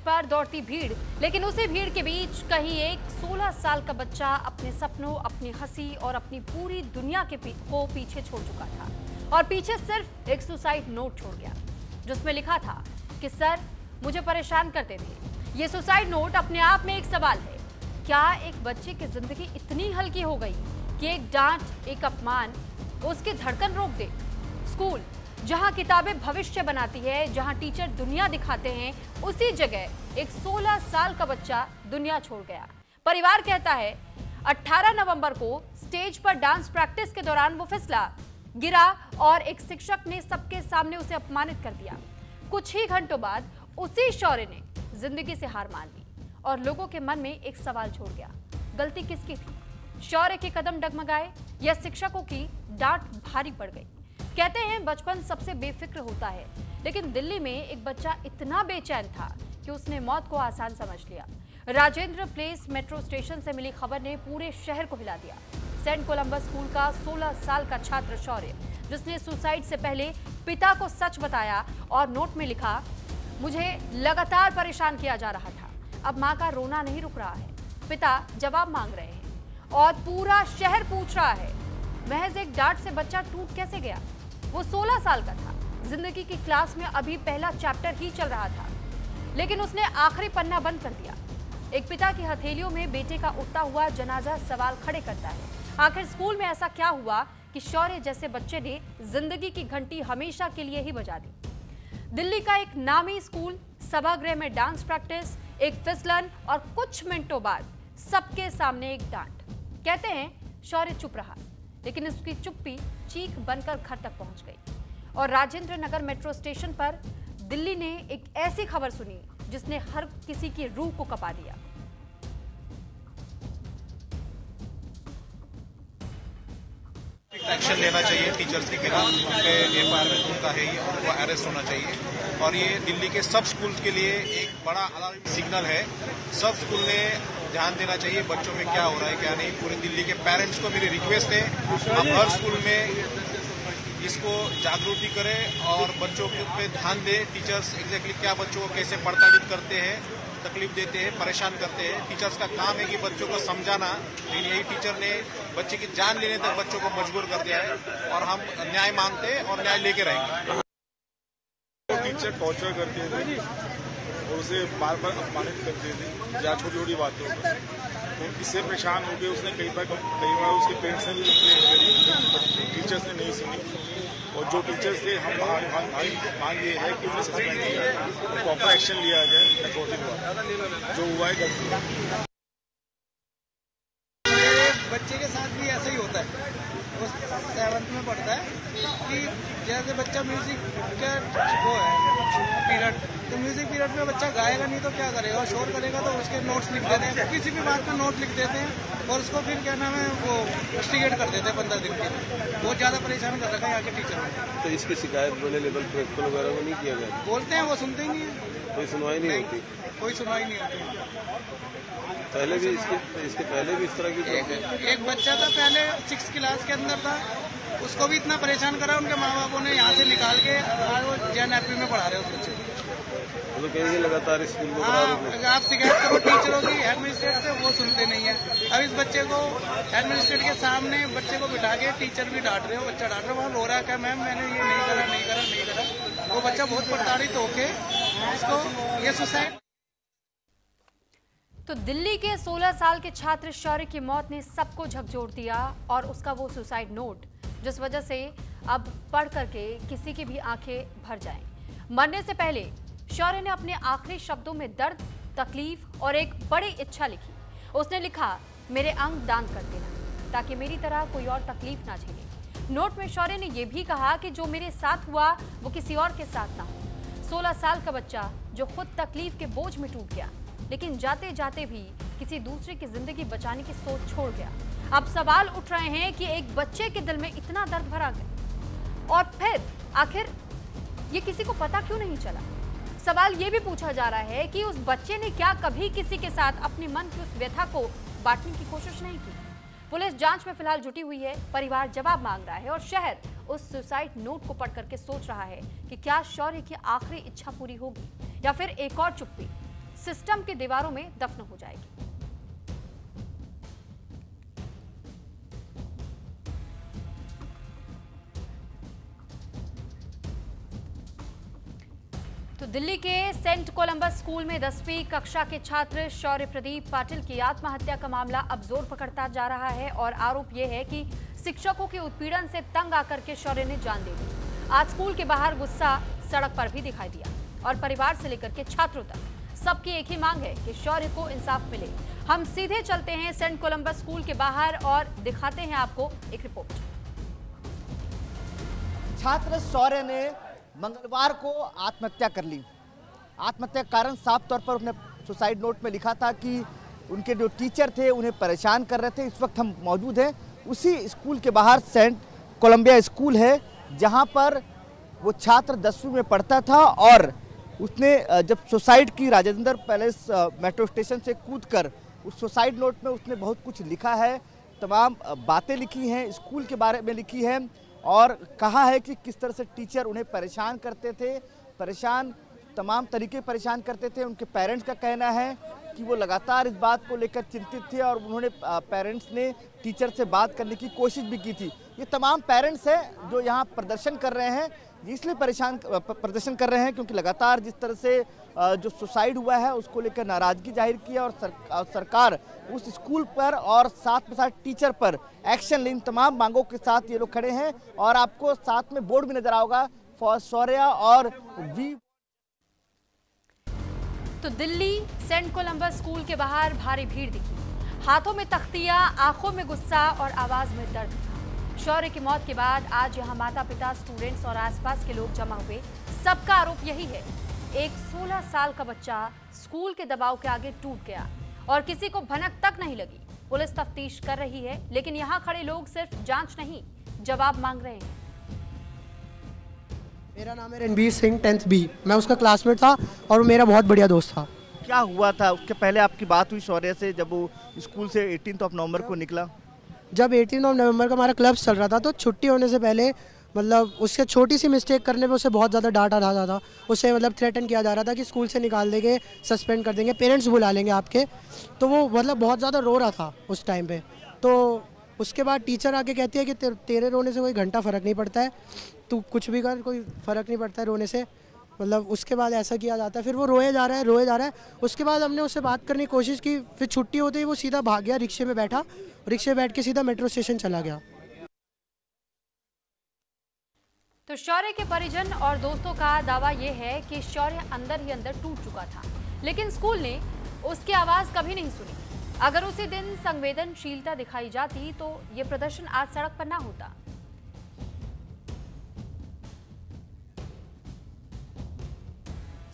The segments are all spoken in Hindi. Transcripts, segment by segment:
पर दौड़ती भीड़, लेकिन उसी भीड़ के बीच कहीं एक 16 साल का बच्चा अपने सपनों, अपनी हंसी और अपनी पूरी दुनिया को पीछे छोड़ चुका था। और पीछे सिर्फ एक सुसाइड नोट छोड़ गया, जिसमें लिखा था कि सर मुझे परेशान करते थे। ये सुसाइड नोट अपने आप में एक सवाल है, क्या एक बच्चे की जिंदगी इतनी हल्की हो गई कि एक डांट, एक अपमान उसकी धड़कन रोक दे? स्कूल जहां किताबें भविष्य बनाती है, जहां टीचर दुनिया दिखाते हैं, उसी जगह एक 16 साल का बच्चा दुनिया छोड़ गया। परिवार कहता है 18 नवंबर को स्टेज पर डांस प्रैक्टिस के दौरान वो फिसला, गिरा और एक शिक्षक ने सबके सामने उसे अपमानित कर दिया। कुछ ही घंटों बाद उसी शौर्य ने जिंदगी से हार मान ली और लोगों के मन में एक सवाल छोड़ गया, गलती किसकी थी? शौर्य के कदम डगमगाए या शिक्षकों की डांट भारी पड़ गई? कहते हैं बचपन सबसे बेफिक्र होता है, लेकिन दिल्ली में एक बच्चा इतना बेचैन था कि उसने मौत को आसान समझ लिया। राजेंद्र प्लेस मेट्रो स्टेशन से मिली खबर ने पूरे शहर को हिला दिया। सेंट कोलंबस स्कूल का 16 साल का छात्र शौर्य, जिसने सुसाइड से पहले पिता को सच बताया और नोट में लिखा, मुझे लगातार परेशान किया जा रहा था, अब मां का रोना नहीं रुक रहा है। पिता जवाब मांग रहे हैं और पूरा शहर पूछ रहा है, महज एक डांट से बच्चा टूट कैसे गया? वो 16 साल का था, जिंदगी की क्लास में अभी पहला चैप्टर ही चल रहा था, लेकिन उसने आखिरी पन्ना बंद कर दिया। एक पिता की हथेलियों में बेटे का उठता हुआ जनाजा सवाल खड़े करता है, आखिर स्कूल में ऐसा क्या हुआ कि शौर्य जैसे बच्चे ने जिंदगी की घंटी हमेशा के लिए ही बजा दी? दिल्ली का एक नामी स्कूल, सभागृह में डांस प्रैक्टिस, एक फिसलन और कुछ मिनटों बाद सबके सामने एक डांट। कहते हैं शौर्य चुप रहा, लेकिन उसकी चुप्पी चीख बनकर घर तक पहुंच गई। और राजेंद्र नगर मेट्रो स्टेशन पर दिल्ली ने एक ऐसी खबर सुनी जिसने हर किसी की रूह को कपा दिया। एक्शन लेना चाहिए टीचर्स के खिलाफ, उनके एफआईआर उनका है ये, उनको अरेस्ट होना चाहिए। और ये दिल्ली के सब स्कूल के लिए एक बड़ा अलार्मिंग सिग्नल है। सब स्कूल ने ध्यान देना चाहिए बच्चों में क्या हो रहा है क्या नहीं। पूरे दिल्ली के पेरेंट्स को मेरी रिक्वेस्ट है, हम हर स्कूल में इसको जागृति करें और बच्चों पे ध्यान दें। टीचर्स एग्जैक्टली क्या बच्चों को कैसे प्रताड़ित करते हैं, तकलीफ देते हैं, परेशान करते हैं। टीचर्स का काम है कि बच्चों को समझाना, लेकिन यही टीचर ने बच्चे की जान लेने तक बच्चों को मजबूर कर दिया है और हम न्याय मांगते हैं और न्याय लेके रहेंगे। टीचर टॉर्चर करते थे और उसे बार बार अपमानित करते थे, जहाँ छोटी छोटी बातों पर तो इससे परेशान हो गए। उसने कई बार उसके पेरेंट्स ने भी कंप्लेंट करी, टीचर्स ने नहीं सुनी। और जो टीचर्स थे, हम मांग ये है कि उन्हें सस्पेंड किया जाए, प्रॉपर एक्शन लिया जाए अथॉरिटी द्वारा, जो हुआ है गलती। बच्चे के साथ भी ऐसा ही होता है, वो 7th में पढ़ता है कि जैसे बच्चा म्यूजिक का वो है पीरियड, तो म्यूजिक पीरियड में बच्चा गाएगा नहीं तो क्या करेगा, शोर करेगा तो उसके नोट्स लिख देते हैं, किसी भी बात का नोट लिख देते हैं और उसको फिर क्या नाम है वो इंस्टिगेट कर देते हैं 15 दिन के लिए। बहुत ज़्यादा परेशान कर रखा है यहाँ के टीचर। तो इसकी शिकायत बड़े लेवल प्रिंसिपल वगैरह को नहीं किया गया? बोलते हैं, वो सुनते ही नहीं है, कोई सुनवाई नहीं होती। कोई सुनवाई नहीं होती। पहले भी इसके पहले भी इस तरह की एक बच्चा था पहले 6th क्लास के अंदर था, उसको भी इतना परेशान करा, उनके माँ बापों ने यहाँ से निकाल के आज वो JNFP में पढ़ा रहे उस बच्चे को। तो कहेंगे लगातार स्कूल में आप शिकायत करो टीचरों की, एडमिनिस्ट्रेट से, वो सुनते नहीं है। अब इस बच्चे को एडमिनिस्ट्रेट के सामने बच्चे को बिठा के टीचर भी डांट रहे हो, बच्चा डांट रहा है, वहाँ रो रहा है क्या मैम मैंने ये नहीं करा। वो बच्चा बहुत प्रताड़ित होके इसको ये सुसाइड। तो दिल्ली के 16 साल के छात्र शौर्य की मौत ने सबको झकझोर दिया और उसका वो सुसाइड नोट, जिस वजह से अब पढ़ करके किसी की भी आंखें भर जाएं। मरने से पहले शौर्य ने अपने आखिरी शब्दों में दर्द, तकलीफ और एक बड़ी इच्छा लिखी। उसने लिखा, मेरे अंग दान कर देना ताकि मेरी तरह कोई और तकलीफ ना झेले। नोट में शौर्य ने यह भी कहा कि जो मेरे साथ हुआ वो किसी और के साथ ना हो। 16 साल का बच्चा जो खुद तकलीफ के बोझ में टूट गया, लेकिन जाते जाते भी किसी दूसरे की जिंदगी बचाने की सोच छोड़ गया। अब सवाल उठ रहे हैं कि एक बच्चे के दिल में इतना दर्द भरा गया और फिर आखिर ये किसी को पता क्यों नहीं चला? सवाल ये भी पूछा जा रहा है कि उस बच्चे ने क्या कभी किसी के साथ अपने मन की उस व्यथा को बांटने की कोशिश नहीं की? पुलिस जांच में फिलहाल जुटी हुई है, परिवार जवाब मांग रहा है और शहर उस सुसाइड नोट को पढ़ करके सोच रहा है कि क्या शौर्य की आखिरी इच्छा पूरी होगी या फिर एक और चुप्पी। सिस्टम की दीवारों में दफन हो जाएगी। तो दिल्ली के सेंट कोलंबस स्कूल में 10वीं कक्षा के छात्र शौर्य प्रदीप पाटिल की आत्महत्या का मामला अब जोर पकड़ता जा रहा है और आरोप यह है कि शिक्षकों के उत्पीड़न से तंग आकर के शौर्य ने जान दे दी। आज स्कूल के बाहर गुस्सा सड़क पर भी दिखाई दिया और परिवार से लेकर के छात्रों तक सबकी एक ही मांग है कि शौर्य को इंसाफ मिले। हम सीधे चलते हैं सेंट कोलंबस स्कूल के बाहर और दिखाते हैं आपको एक रिपोर्ट। छात्र शौर्य ने मंगलवार को आत्महत्या कर ली। आत्महत्या का कारण साफ तौर पर उसने सुसाइड नोट में लिखा था कि उनके जो टीचर थे उन्हें परेशान कर रहे थे। इस वक्त हम मौजूद हैं उसी स्कूल के बाहर, सेंट कोलंबिया स्कूल है, जहां पर वो छात्र 10वीं में पढ़ता था और उसने जब सुसाइड की राजेंद्र पैलेस मेट्रो स्टेशन से कूदकर उस सुसाइड नोट में उसने बहुत कुछ लिखा है, तमाम बातें लिखी हैं, स्कूल के बारे में लिखी है और कहा है कि किस तरह से टीचर उन्हें परेशान करते थे, तमाम तरीके परेशान करते थे। उनके पेरेंट्स का कहना है कि वो लगातार इस बात को लेकर चिंतित थे और उन्होंने पेरेंट्स ने टीचर से बात करने की कोशिश भी की थी। ये तमाम पेरेंट्स हैं जो यहाँ प्रदर्शन कर रहे हैं, इसलिए प्रदर्शन कर रहे हैं क्योंकि लगातार जिस तरह से जो सुसाइड हुआ है उसको लेकर नाराजगी जाहिर की है और सरकार उस स्कूल पर और साथ में साथ टीचर पर एक्शन ले, इन तमाम मांगों के साथ ये लोग खड़े हैं। और आपको साथ में बोर्ड भी नजर आओगा फॉर शौर्य और वी। तो दिल्ली सेंट कोलंबस स्कूल के बाहर भारी भीड़ दिखी, हाथों में तख्तियां, आंखों में गुस्सा और आवाज में दर्द था। शौर्य की मौत के बाद आज यहां माता पिता, स्टूडेंट्स और आसपास के लोग जमा हुए। सबका आरोप यही है, एक 16 साल का बच्चा स्कूल के दबाव के आगे टूट गया और किसी को भनक तक नहीं लगी। पुलिस तफ्तीश कर रही है, लेकिन यहां खड़े लोग सिर्फ जांच नहीं, जवाब मांग रहे हैं। मेरा नाम है रणबीर सिंह, 10th B। मैं उसका क्लासमेट था और वो मेरा बहुत बढ़िया दोस्त था। क्या हुआ था उसके पहले आपकी बात हुई शौर्य से जब वो स्कूल से 18 नवंबर को निकला? जब 18 नवंबर का हमारा क्लब चल रहा था तो छुट्टी होने से पहले मतलब उससे छोटी सी मिस्टेक करने पे उसे बहुत ज़्यादा डांटा जाता था। उसे मतलब थ्रेटन किया जा रहा था कि स्कूल से निकाल देंगे, सस्पेंड कर देंगे, पेरेंट्स बुला लेंगे आपके। तो वो मतलब बहुत ज़्यादा रो रहा था उस टाइम पे। तो उसके बाद टीचर आके कहती है कि तेरे रोने से कोई घंटा फ़र्क नहीं पड़ता है, तू कुछ भी कर, कोई फ़र्क नहीं पड़ता है रोने से। मतलब उसके बाद ऐसा किया जाता है, फिर वो रोए जा रहा है। उसके बाद हमने उससे बात करने की कोशिश की, फिर छुट्टी होते ही वो सीधा भाग गया, रिक्शे में बैठा, रिक्शे में बैठ के सीधा मेट्रो स्टेशन चला गया। तो शौर्य के परिजन और दोस्तों का दावा यह है कि शौर्य अंदर ही अंदर टूट चुका था, लेकिन स्कूल ने उसकी आवाज कभी नहीं सुनी। अगर उसी दिन संवेदनशीलता दिखाई जाती तो ये प्रदर्शन आज सड़क पर ना होता।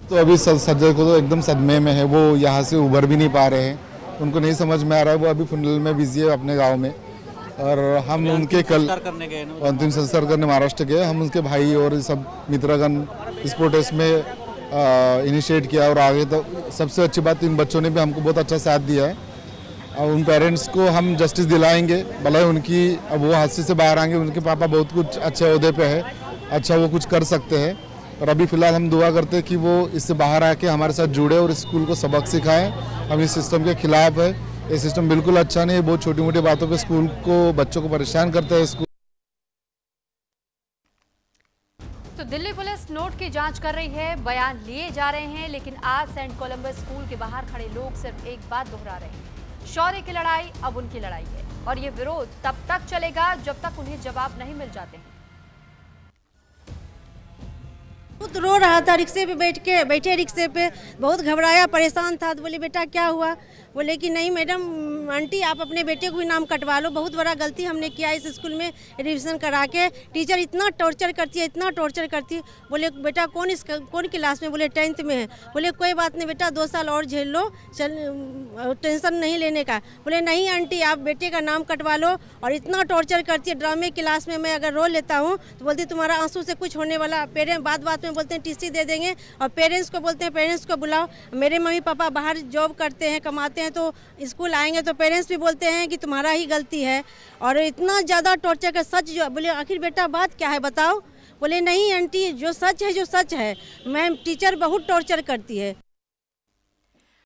तो अभी सज्जन को तो एकदम सदमे में है, वो यहाँ से उभर भी नहीं पा रहे हैं, उनको नहीं समझ में आ रहा है। वो अभी फुनल में बिजी है अपने गांव में और हम उनके कल अंतिम संस्कार करने महाराष्ट्र गए। हम उनके भाई और सब मित्रगण इस प्रोटेस्ट में इनिशिएट किया और आगे तो सबसे अच्छी बात इन बच्चों ने भी हमको बहुत अच्छा साथ दिया है और उन पेरेंट्स को हम जस्टिस दिलाएंगे। भले उनकी अब वो हादसे से बाहर आएंगे, उनके पापा बहुत कुछ अच्छे ओहदे पे है, अच्छा वो कुछ कर सकते हैं और अभी फिलहाल हम दुआ करते हैं कि वो इससे बाहर आके हमारे साथ जुड़े और स्कूल को सबक सिखाएं। हम इस सिस्टम के खिलाफ है, ये सिस्टम बिल्कुल अच्छा नहीं है, बहुत छोटी मोटी बातों पे स्कूल को बच्चों को परेशान करता है। स्कूल तो दिल्ली पुलिस नोट की जांच कर रही है, बयान लिए जा रहे हैं, लेकिन आज सेंट कोलंबस स्कूल के बाहर खड़े लोग सिर्फ एक बात दोहरा रहे हैं, शौर्य की लड़ाई अब उनकी लड़ाई है और ये विरोध तब तक चलेगा जब तक उन्हें जवाब नहीं मिल जाते हैं। खुद रो रहा था, रिक्शे पे बैठे रिक्शे पे, बहुत घबराया, परेशान था। तो बोले बेटा क्या हुआ? बोले कि नहीं मैडम, आंटी आप अपने बेटे को भी नाम कटवा लो, बहुत बड़ा गलती हमने किया इस स्कूल में रिविज़न करा के। टीचर इतना टॉर्चर करती है, इतना टॉर्चर करती है। बोले बेटा कौन क्लास में? बोले 10th में है। बोले कोई बात नहीं बेटा, 2 साल और झेल लो, टेंशन नहीं लेने का। बोले नहीं आंटी आप बेटे का नाम कटवा लो, और इतना टॉर्चर करती है। ड्रामे क्लास में मैं अगर रो लेता हूँ तो बोलती तुम्हारा आंसू से कुछ होने वाला। पेरेंट्स बात में बोलते हैं टीसी दे देंगे और पेरेंट्स को बोलते हैं पेरेंट्स को बुलाओ। मेरे मम्मी पापा बाहर जॉब करते हैं, कमाते हैं, तो स्कूल आएंगे तो पेरेंट्स भी बोलते हैं कि तुम्हारा ही गलती है। और इतना ज़्यादा टॉर्चर का सच जो बोले आखिर बेटा बात क्या है बताओ? बोले नहीं आंटी जो सच है मैम टीचर बहुत टॉर्चर करती है।